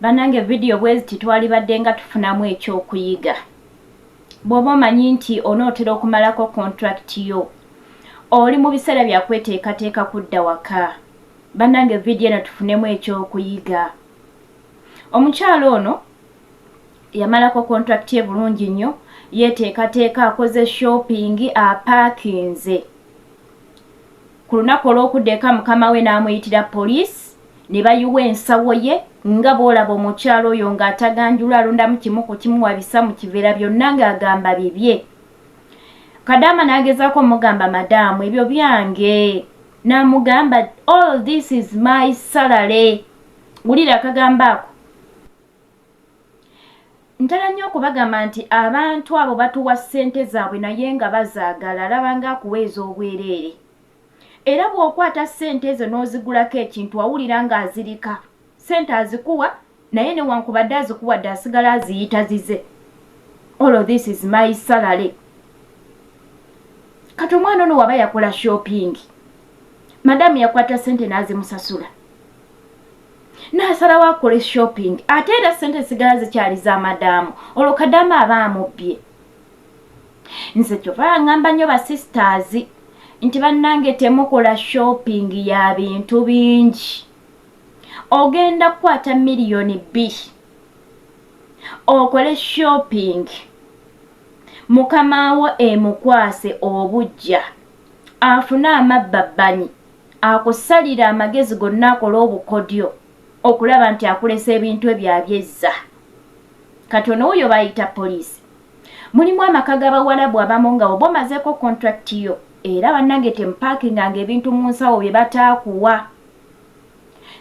Banange video bwezi twalibadde nga tufunamu ekyokuyiga. Bw'oba omanyi nti onootera okumalako contract yo, oli mu biseera bya kweteekateeka kudda waka. Banange video eno tufunemu ekyokuyiga. Omukyalo ono yamalako contract ye bulungi nnyo, yeteekateeka akoze shopping, apaakinze. Ku lunaku olw'okudda eka mukama we n'amuyitira poliisi ne bayiwa ensawo ye nga bw'olaba omukyalo oyo ng'ataganjula alondamu kimu ku kimu wabisa mu kiveera byonna ng'agamba bibye. Kadaama n'agezaako omugamba madaamu ebyo byange. N'amugamba all this is my salary. Wulira akagambo ako. Ntala nnyo okubagamba nti abantu abo batuwa ssente zaabwe naye nga bazaagala alaba ng'akuweeza obwereere. Era bw'okwata ssente ezo n'ozigulako ekintu wawulira ng'azirika. Ssente azikuwa naye newankubadde azikuwadde asigala aziyita zize. All of this is my salary. Kati omwana ono waba yakola shopping. Madamu yakwata ssente n'azimusasula. N'asalawo akole shopping. Ate era ssente sigala zikyali za madamu. Olwo Kadamu aba amubbye. Nze kyova ngamba nnyo ba sisters nti bannange temukola shopping ya bintu bingi. Ogenda kukwata miliyoni 2 okole shopping, mukamawo emukwase obujja afune amabbabanyi akusalira amagezi gonna akola obukodyo okulaba nti akulesa ebintu ebyabyezza. Kati ono oyo bayita poliisi. Mulimu amaka g'abawalabu abamu nga oba omazeeko contract yo era bannange temupaakinganga ebintu mu nsawo bye bataakuwa.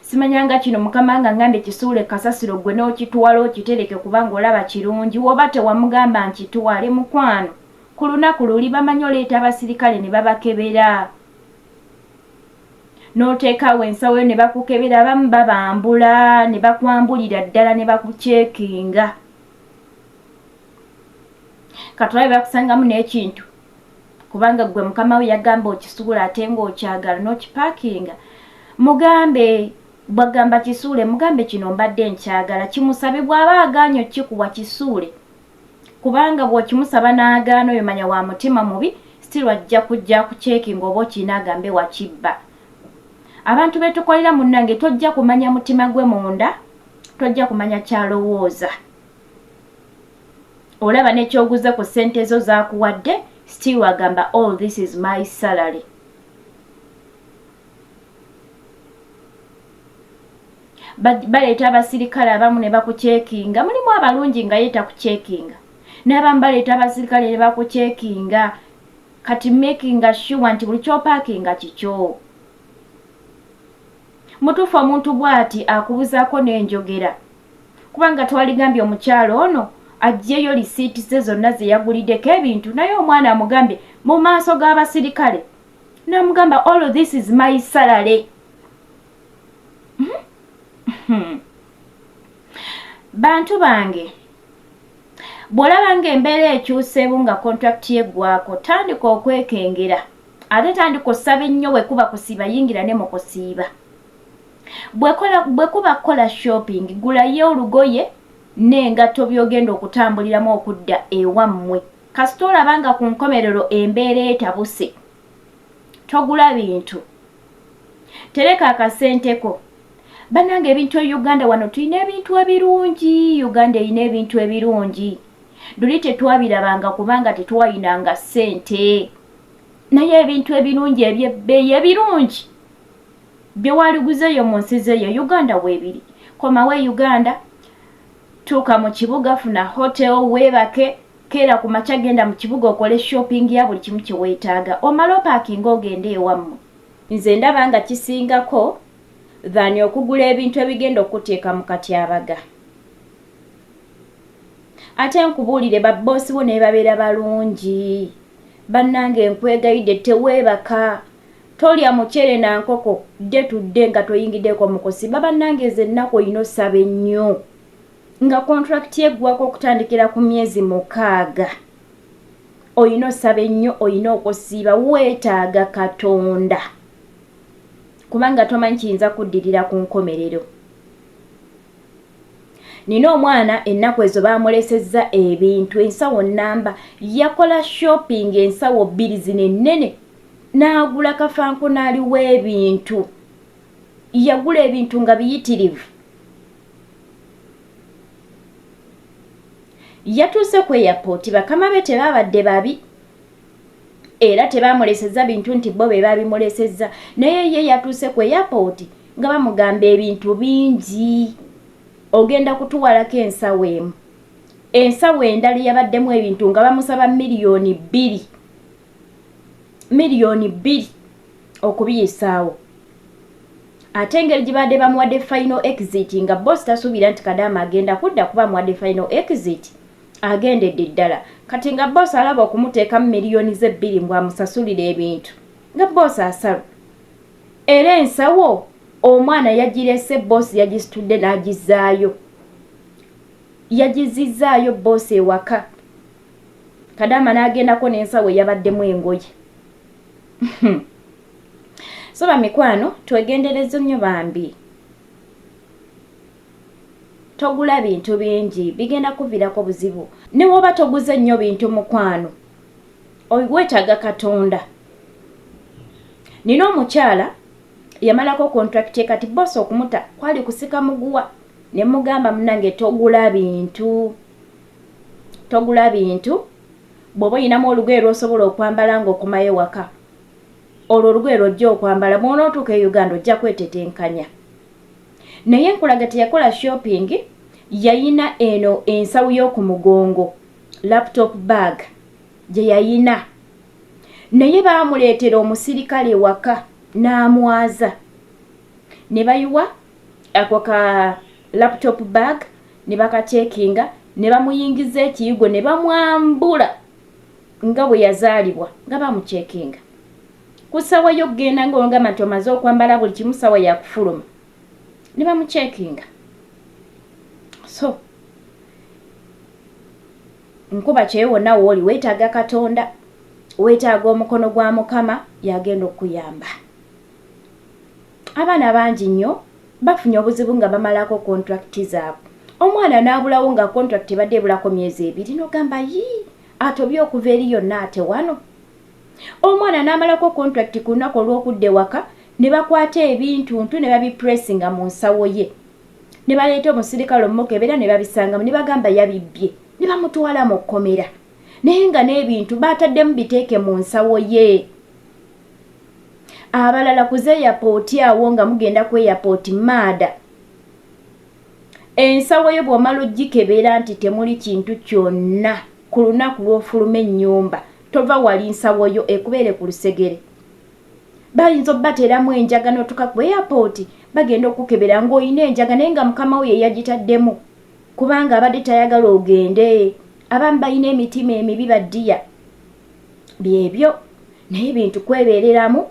Simanyanga kino mukama nga ngambe kisuule kasasiro gwe n'okitwala okitereke kubanga olaba kirungi woba tewamugamba nkitwale mukwano. Ku lunaku luli bamanyi oleeta abasirikale ne babakebera. N'oteekawo ensawo ne bakukebera abamu babambula ne bakwambulira ddala ne bakuceekinga. Katulabe bakusangamu n'ekintu kubanga gwe mukama we yagamba okisuula ate ng'okyagala n'okipaakinga. Mugambe bwagamba kisuule mugambe kino mbadde nkyagala kimusabe bw'aba agaanye okikuwa kisuule kubanga bw'okimusaba n'agaana oyo manya wa mutima mubi still ajja kujja kuceekinga oba okina agambe wakibba. Abantu betukolera munnange tojja kumanya mutima gwe munda, tojja kumanya kyalowooza. Olaba n'ekyoguze ku ssente zo zaakuwadde still agamba all this is my salary. Baleeta abasirikale abamu ne bakuceekinga. Mulimu abalungi nga yeeta kuceekinga n'abamu baleeta abasirikale ne bakuceekinga. Kati making sure nti buli kyopaakinga kikyo. Mutuufu omuntu bw'ati akubuzaako n'enjogera kubanga twaligambye omukyalo ono aggyeyo lisiiti ze zonna ze yaguliddeko ebintu naye omwana amugambye mu maaso g'abasirikale n'amugamba all of this is my salary. Bantu bange bw'olaba ng'embeera ekyuseewo nga contract yeggwako tandika okwekengera ate tandika osaba ennyo bwe kuba kusiiba yingira ne mu kusiiba. Bwe kuba kukola shopping gulayo olugoye n'engatto by'ogenda okutambuliramu okudda ewammwe. Kasita olaba nga ku nkomerero embeera etabuse togula bintu. Tereka akasenteko. Bannange ebintu e Uganda wano tulina ebintu ebirungi. Uganda erina ebintu ebirungi. Luli tetwabirabanga kubanga tetwayinanga ssente. Naye ebintu ebirungi ebyebbeeyi ebirungi bye waliguzeeyo mu nsi zeeyo Uganda weebiri. Komawo Uganda tuuka mu kibuga funa hotel weebake keera ku makya genda mu kibuga okole shopping ya buli kimu kye weetaaga omala opaakinga ogende ewammwe. Nze ndaba nga kisingako dhani okugula ebintu ebigenda okuteeka mu katyabaga. Ate nkubuulire babboosi bo ne babeera balungi. Bannange nkwegayidde teweebaka. Tolya muceere na nkoko dde tudde nga toyingiddeko mu kusiba. Bannange ze ennaku olina osaba ennyo nga contract yeggwako okutandikira ku myezi 6. Olina osaba ennyo, olina okusiiba, weetaaga Katonda kubanga tomanyi kiyinza kuddirira ku nkomerero. nina omwana ennaku ezo bamulesezza ebintu ensawo namba yakola shopping ensawo 2 zino ennene n'agula kafankunaali w'ebintu yagula ebintu nga biyitirivu yatuuse ku airport bakama be tebabadde babi era tebamulesezza bintu nti bo be babimulesezza naye ye yatuuse ku airport nga bamugamba ebintu bingi ogenda kutuwalako ensawo emu ensawo endala yabaddemu ebintu nga bamusaba miliyoni 2 okubiyisaawo ate engeri gibadde bamuwadde final exit nga boss tasuubira nti Kadaama agenda kudda kuba muwadde final exit agendedde ddala kati nga boss alaba okumuteekamu miliyoni ze 2 mbw amusasulira ebintu nga boss asala era ensawo omwana yagirese boss yagisitudde n'agizaayo yagizizaayo boss ewaka Kadaama n'agendako n'ensawo yabaddemu engoye so bamikwano twegendereze nnyo bambi togula bintu bingi bigenda kuviirako buzibu ne woba toguze nnyo bintu mukwano weetaaga Katonda nina omukyala yamalako contract kati boss okumuta kwali kusika muguwa ne mugamba munange togula bintu bw'oba oyinamu olugoye lw'osobola okwambala ng'okomayo waka olwo olugoye lw'ojja okwambala bw'onootuuka e Uganda ojja kwetetenkanya naye nkulaga teyakola shopping yayina eno ensawo y'oku mugongo laptop bag gye yayina naye baamuleetera omusirikale waka n'amwaza ne bayiwa ako ka laptop bag ne bakacekinga ne bamuyingiza ekiyigo ne bamwambula nga bwe yazaalibwa nga bamucekinga ku ssawa y'okugenda ng'ogamba nti omaze okwambala buli kimu ssawa yakufuluma ne bamucekinga so nkuba kyeyo wonna wooli weetaaga Katonda weetaaga omukono gwa Mukama yagenda okuyamba abaana bangi nnyo bafunye obuzibu nga bamalako contract zaabwe omwana n'abulawo nga contract ebadde ebulako myezi 2 n'ogamba atobye okuva eri yonna ate wano omwana n'amalako contract ku lunaku olw'okudda ewaka ne bakwata ebintu ne babipressinga mu nsawo ye ne baleeta omusirikale omukebera ne babisangamu ne bagamba yabibbye ne bamutwala mu kkomera naye nga n'ebintu baataddemu biteeke mu nsawo ye abalala ku airport awo nga mugenda ku airport maada ensawo ye bw'omala ogikebera nti temuli kintu kyonna ku lunaku lw'ofuluma ennyumba tova wali nsawo yo ekubeere ku lusegere bayinza obbateeramu enjaga n'otuka ku airport bagenda okukebera ng'olina enjaga naye nga mukama we yagitaddemu kubanga abadde tayagala ogende abamu balina emitima emibi baddiya byebyo naye bintu kwebeereramu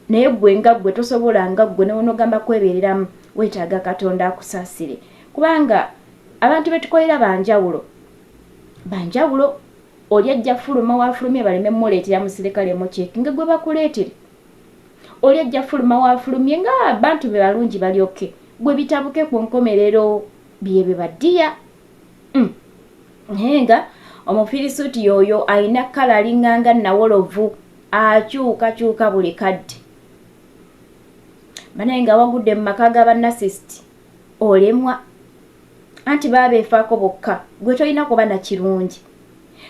naye gwe nga gwe tosobola nga gwe n'onogamba kwebeereramu weetaaga Katonda akusaasire kubanga abantu betukolera banjawulo oli ajja fuluma wafulumye baleme muleetera musirikale muceeki nga gwe bakuleetere oli ajja fuluma wafulumye nga abantu be balungi balyoke gwe bitabuke ku nkomerero byebe baddiya naye omufirisuuti yoyo alina kkala alinganga nawolovu akyukakyuka buli kadde banaye nga wagudde mu maka g'abannasisiti olemwa anti baabeefaako bokka gwe tolina kuba na kirungi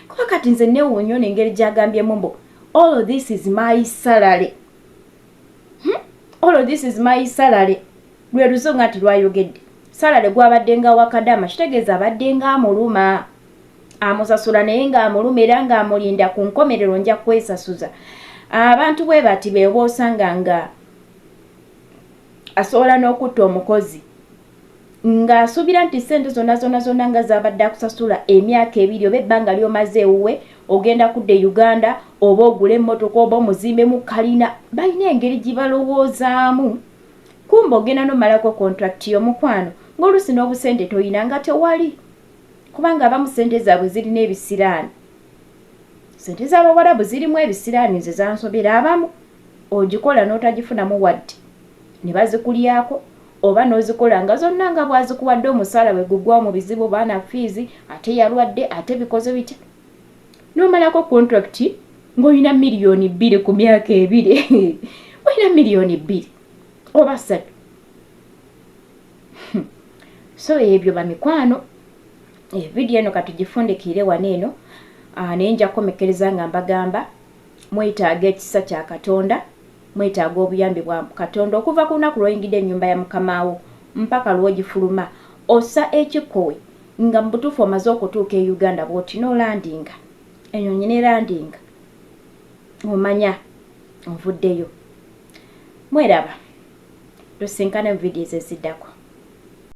kuba kati nze newuunyo n'engeri gy'agambyemu mbu all this is my salary lwe luzo nga nti lwayogedde salary gwabadde nga wa Kadaama kitegeeza abadde nga amuluma amusasula naye ng'amuluma era ng'amulinda ku nkomerero nja kwesasuza abantu bwe bati beeba osanga nga asobola n'okutta omukozi ng'asuubira nti ssente zonna nga zaabadde akusasula emyaka 2 oba ebbanga ly'omaze ewuwe ogenda kudda e Uganda oba ogula emmotoka oba omuzimbemu kalina balina engeri gibalowoozaamu kumba ogenda n'omalako contract y'omukwano ng'oluusi n'obusente toyina nga tewali kubanga abamu ssente zaabwe zirina ebisiraani ssente z'Abawarabu zirimu ebisiraani nze zansobera abamu ogikola n'otagifunamu wadde ne bazikulyako oba n'ozikola nga zonna nga bwazikuwadde omusaala bwe gugwa mu bizibu baana fiizi ate yalwadde ate bikoze bitya n'omalako contract ng'olina miliyoni 2 ku myaka 2 olina miliyoni 2 oba 3 so ebyo bamikwano evidiyo eno katugifundikire wano eno naye nja kukomekereza nga mbagamba mwetaaga ekisa kya Katonda mwetaaga obuyambi bwa Katonda okuva ku lunaku lw'oyingidde ennyumba ya Mukamawo mpaka lw'ogifuluma ossa ekikowe nga mu butuufu omaze okutuuka e Uganda bw'oti n'olandinga ennyonyi n'elandinga omanya onvuddeyo mweraba tusinkane mu vidiyo eziddako